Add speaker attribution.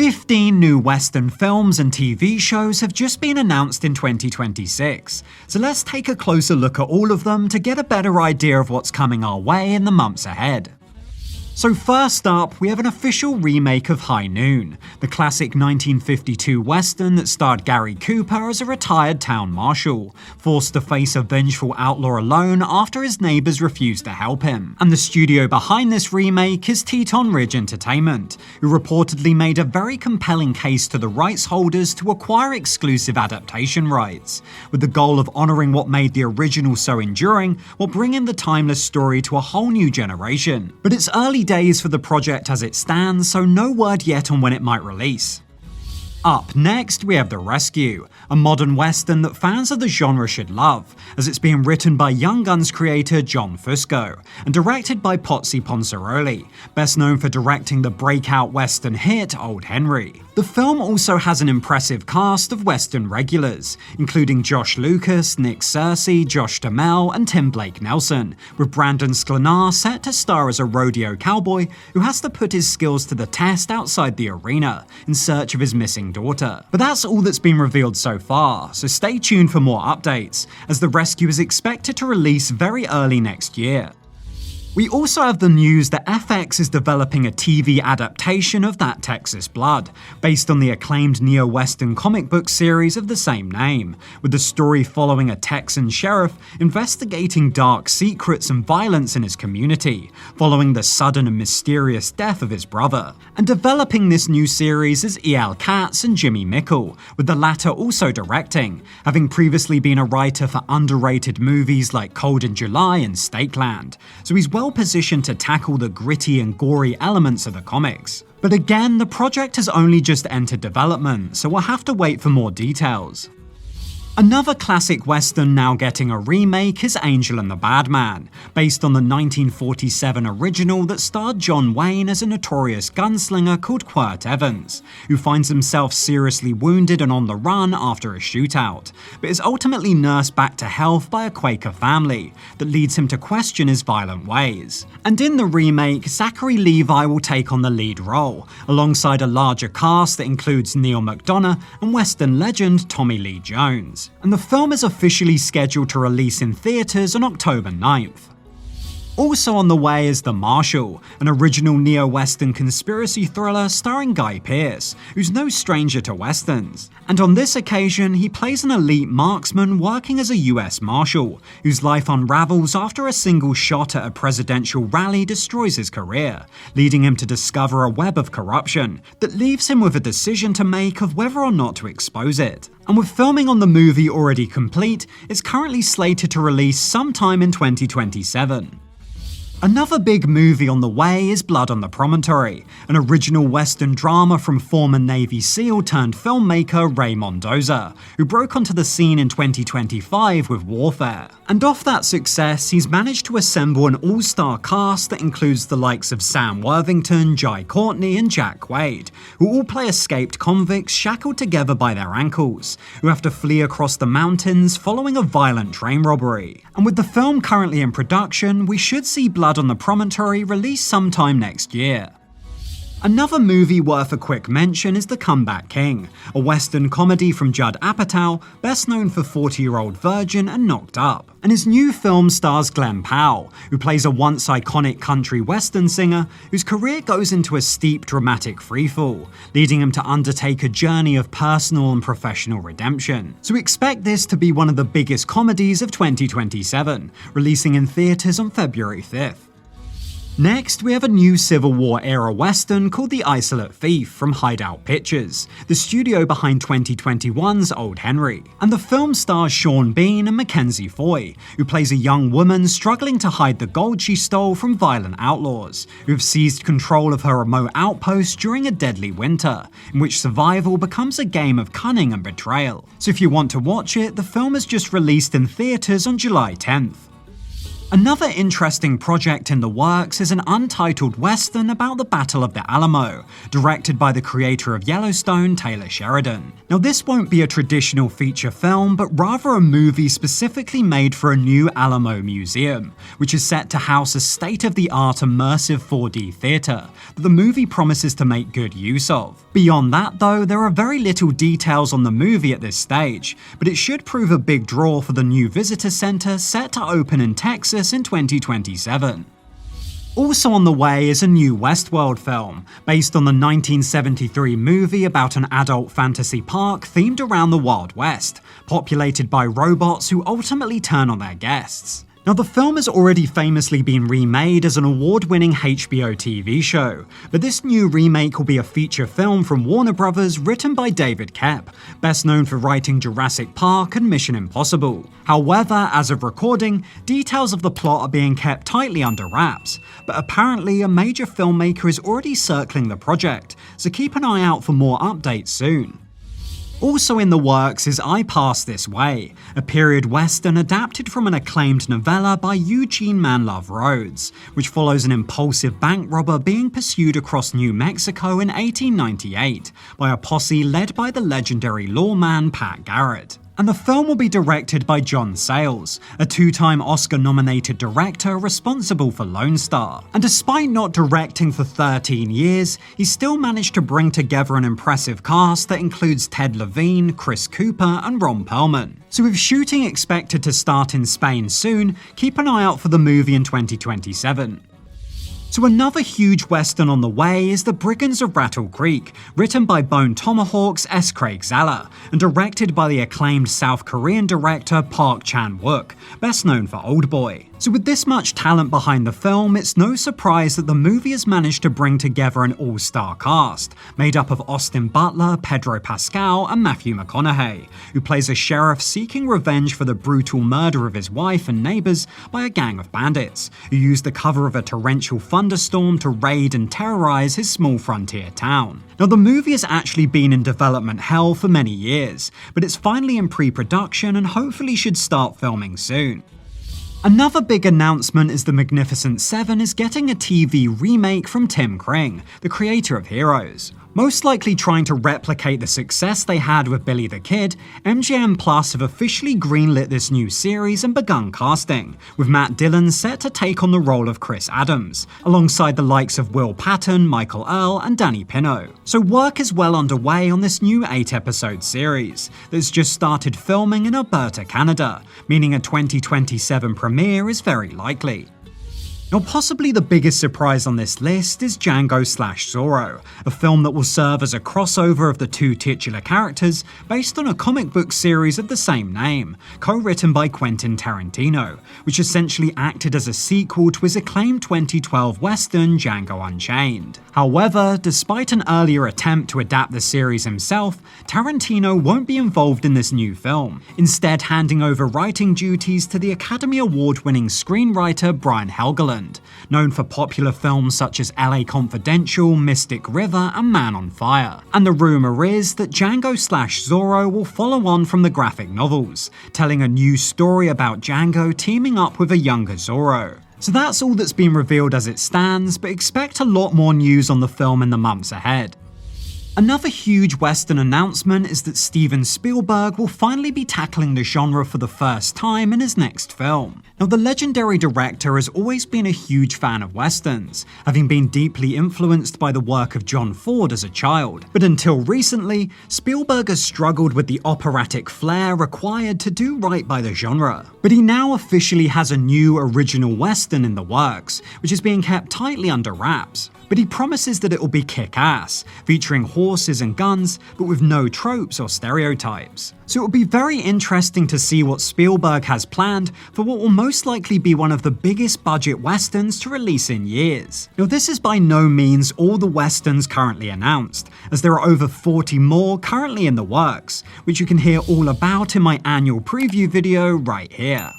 Speaker 1: 15 new Western films and TV shows have just been announced in 2026, so let's take a closer look at all of them to get a better idea of what's coming our way in the months ahead. So first up, we have an official remake of High Noon, the classic 1952 western that starred Gary Cooper as a retired town marshal, forced to face a vengeful outlaw alone after his neighbors refused to help him. And the studio behind this remake is Teton Ridge Entertainment, who reportedly made a very compelling case to the rights holders to acquire exclusive adaptation rights, with the goal of honoring what made the original so enduring while bringing the timeless story to a whole new generation. But it's early days for the project as it stands, so no word yet on when it might release. Up next, we have The Rescue, a modern western that fans of the genre should love, as it's being written by Young Guns creator John Fusco and directed by Potsy Ponsaroli, best known for directing the breakout western hit Old Henry. The film also has an impressive cast of western regulars, including Josh Lucas, Nick Searcy, Josh Duhamel, and Tim Blake Nelson, with Brandon Sklenar set to star as a rodeo cowboy who has to put his skills to the test outside the arena in search of his missing daughter. But that's all that's been revealed so far, so stay tuned for more updates, as The Rescue is expected to release very early next year. We also have the news that FX is developing a TV adaptation of That Texas Blood, based on the acclaimed neo-western comic book series of the same name, with the story following a Texan sheriff investigating dark secrets and violence in his community, following the sudden and mysterious death of his brother. And developing this new series is E.L. Katz and Jimmy Mickle, with the latter also directing, having previously been a writer for underrated movies like Cold in July and Stakeland, so he's well positioned to tackle the gritty and gory elements of the comics. But again, the project has only just entered development, so we'll have to wait for more details. Another classic western now getting a remake is Angel and the Bad Man, based on the 1947 original that starred John Wayne as a notorious gunslinger called Quirt Evans, who finds himself seriously wounded and on the run after a shootout, but is ultimately nursed back to health by a Quaker family that leads him to question his violent ways. And in the remake, Zachary Levi will take on the lead role, alongside a larger cast that includes Neil McDonough and western legend Tommy Lee Jones. And the film is officially scheduled to release in theaters on October 9th. Also on the way is The Marshal, an original neo-western conspiracy thriller starring Guy Pearce, who's no stranger to westerns. And on this occasion, he plays an elite marksman working as a US Marshal, whose life unravels after a single shot at a presidential rally destroys his career, leading him to discover a web of corruption that leaves him with a decision to make of whether or not to expose it. And with filming on the movie already complete, it's currently slated to release sometime in 2027. Another big movie on the way is Blood on the Promontory, an original western drama from former Navy SEAL turned filmmaker Ray Mendoza, who broke onto the scene in 2025 with Warfare. And off that success, he's managed to assemble an all-star cast that includes the likes of Sam Worthington, Jai Courtney, and Jack Quaid, who all play escaped convicts shackled together by their ankles, who have to flee across the mountains following a violent train robbery. And with the film currently in production, we should see Blood on the Promontory released sometime next year. Another movie worth a quick mention is The Comeback King, a western comedy from Judd Apatow, best known for 40-Year-Old Virgin and Knocked Up. And his new film stars Glenn Powell, who plays a once iconic country western singer whose career goes into a steep dramatic freefall, leading him to undertake a journey of personal and professional redemption. So expect this to be one of the biggest comedies of 2027, releasing in theaters on February 5th. Next, we have a new Civil War-era western called The Isolate Thief from Hideout Pictures, the studio behind 2021's Old Henry. And the film stars Sean Bean and Mackenzie Foy, who plays a young woman struggling to hide the gold she stole from violent outlaws, who have seized control of her remote outpost during a deadly winter, in which survival becomes a game of cunning and betrayal. So if you want to watch it, the film is just released in theaters on July 10th. Another interesting project in the works is an untitled western about the Battle of the Alamo, directed by the creator of Yellowstone, Taylor Sheridan. Now, this won't be a traditional feature film, but rather a movie specifically made for a new Alamo museum, which is set to house a state-of-the-art immersive 4D theater that the movie promises to make good use of. Beyond that, though, there are very little details on the movie at this stage, but it should prove a big draw for the new visitor center set to open in Texas in 2027. Also on the way is a new Westworld film, based on the 1973 movie about an adult fantasy park themed around the Wild West, populated by robots who ultimately turn on their guests. Now, the film has already famously been remade as an award-winning HBO TV show, but this new remake will be a feature film from Warner Bros. Written by David Koepp, best known for writing Jurassic Park and Mission Impossible. However, as of recording, details of the plot are being kept tightly under wraps, but apparently a major filmmaker is already circling the project, so keep an eye out for more updates soon. Also in the works is I Pass This Way, a period western adapted from an acclaimed novella by Eugene Manlove Rhodes, which follows an impulsive bank robber being pursued across New Mexico in 1898 by a posse led by the legendary lawman Pat Garrett. And the film will be directed by John Sayles, a two-time Oscar-nominated director responsible for Lone Star. And despite not directing for 13 years, he still managed to bring together an impressive cast that includes Ted Levine, Chris Cooper, and Ron Perlman. So with shooting expected to start in Spain soon, keep an eye out for the movie in 2027. So another huge western on the way is The Brigands of Rattlecreek, written by Bone Tomahawk's S. Craig Zahler, and directed by the acclaimed South Korean director Park Chan-wook, best known for Oldboy. So with this much talent behind the film, it's no surprise that the movie has managed to bring together an all-star cast, made up of Austin Butler, Pedro Pascal, and Matthew McConaughey, who plays a sheriff seeking revenge for the brutal murder of his wife and neighbors by a gang of bandits, who use the cover of a torrential thunderstorm to raid and terrorize his small frontier town. Now, the movie has actually been in development hell for many years, but it's finally in pre-production and hopefully should start filming soon. Another big announcement is The Magnificent Seven is getting a TV remake from Tim Kring, the creator of Heroes. Most likely trying to replicate the success they had with Billy the Kid, MGM Plus have officially greenlit this new series and begun casting, with Matt Dillon set to take on the role of Chris Adams, alongside the likes of Will Patton, Michael Earl, and Danny Pino. So work is well underway on this new 8-episode series that's just started filming in Alberta, Canada, meaning a 2027 premiere is very likely. Now, possibly the biggest surprise on this list is Django/Zorro, a film that will serve as a crossover of the two titular characters based on a comic book series of the same name, co-written by Quentin Tarantino, which essentially acted as a sequel to his acclaimed 2012 western Django Unchained. However, despite an earlier attempt to adapt the series himself, Tarantino won't be involved in this new film, instead handing over writing duties to the Academy Award-winning screenwriter Brian Helgeland, known for popular films such as LA Confidential, Mystic River, and Man on Fire. And the rumor is that Django/Zorro will follow on from the graphic novels, telling a new story about Django teaming up with a younger Zorro. So that's all that's been revealed as it stands, but expect a lot more news on the film in the months ahead. Another huge Western announcement is that Steven Spielberg will finally be tackling the genre for the first time in his next film. Now, the legendary director has always been a huge fan of Westerns, having been deeply influenced by the work of John Ford as a child. But until recently, Spielberg has struggled with the operatic flair required to do right by the genre. But he now officially has a new original Western in the works, which is being kept tightly under wraps. But he promises that it will be kick-ass, featuring horses and guns, but with no tropes or stereotypes. So it will be very interesting to see what Spielberg has planned for what will most likely be one of the biggest budget westerns to release in years. Now, this is by no means all the westerns currently announced, as there are over 40 more currently in the works, which you can hear all about in my annual preview video right here.